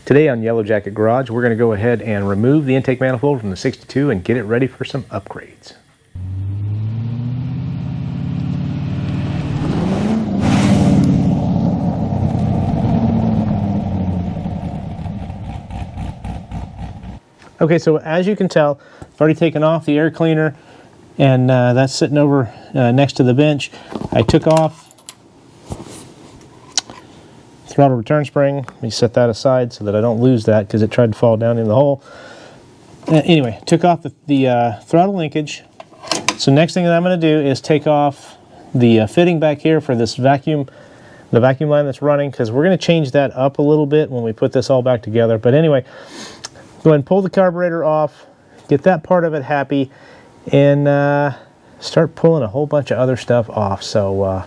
Today on Yellow Jacket Garage, we're going to go ahead and remove the intake manifold from the 62 and get it ready for some upgrades. Okay, so as you can tell, I've already taken off the air cleaner, and that's sitting over next to the bench. I took off throttle return spring. Let me set that aside so that I don't lose that because it tried to fall down in the hole. Anyway, took off the throttle linkage. So next thing that I'm going to do is take off the fitting back here for this vacuum, the vacuum line that's running, because we're going to change that up a little bit when we put this all back together. But anyway, go ahead and pull the carburetor off, get that part of it happy, and start pulling a whole bunch of other stuff off. So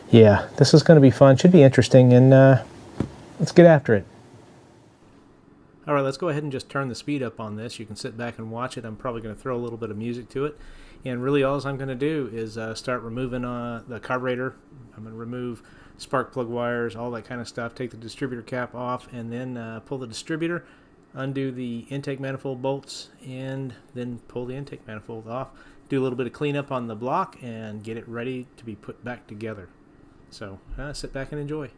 yeah, this is going to be fun. Should be interesting, and let's get after it. All right, let's go ahead and just turn the speed up on this. You can sit back and watch it. I'm probably going to throw a little bit of music to it. And really all I'm going to do is start removing the carburetor. I'm going to remove spark plug wires, all that kind of stuff, take the distributor cap off, and then pull the distributor, undo the intake manifold bolts, and then pull the intake manifold off. Do a little bit of cleanup on the block and get it ready to be put back together. So sit back and enjoy.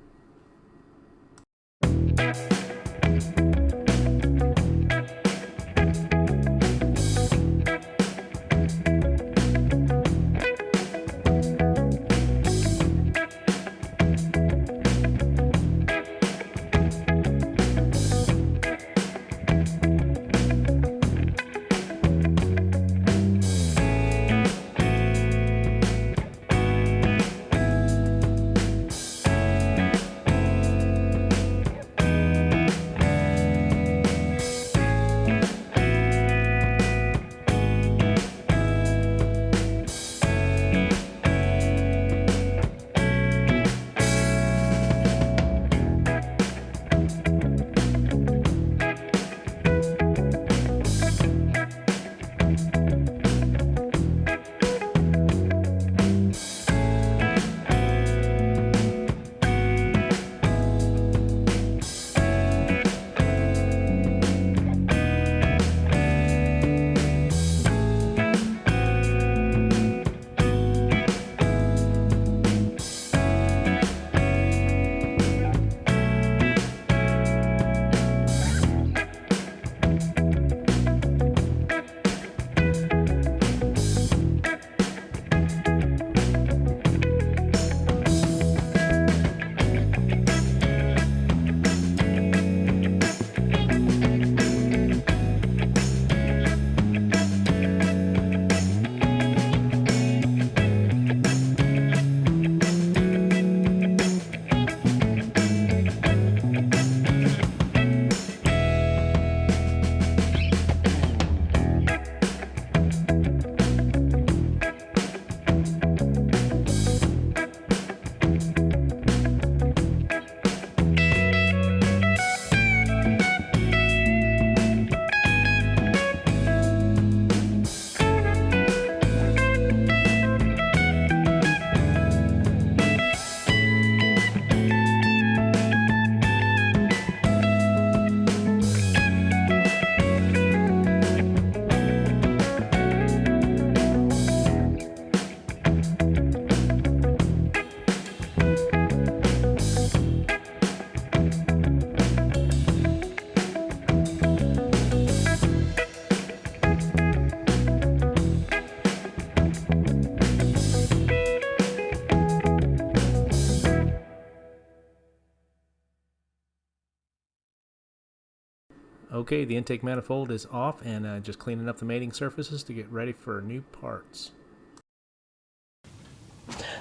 Okay, the intake manifold is off, and just cleaning up the mating surfaces to get ready for new parts.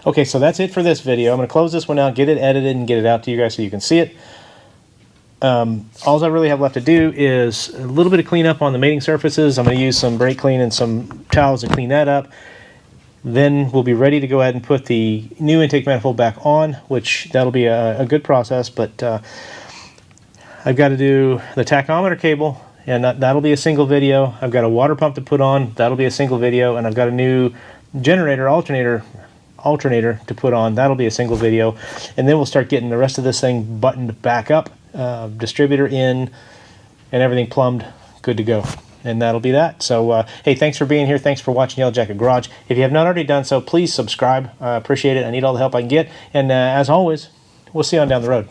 Okay, so that's it for this video. I'm going to close this one out, get it edited, and get it out to you guys so you can see it. All I really have left to do is a little bit of cleanup on the mating surfaces. I'm going to use some brake clean and some towels to clean that up. Then we'll be ready to go ahead and put the new intake manifold back on, which that'll be a good process, but I've got to do the tachometer cable, and that'll be a single video. I've got a water pump to put on, that'll be a single video, and I've got a new generator alternator to put on, that'll be a single video. And then we'll start getting the rest of this thing buttoned back up distributor in, and everything plumbed, good to go. And that'll be that. So, hey, thanks for being here. Thanks for watching Yellow Jacket Garage. If you have not already done so, please subscribe. I appreciate it. I need all the help I can get. And as always, we'll see you on down the road.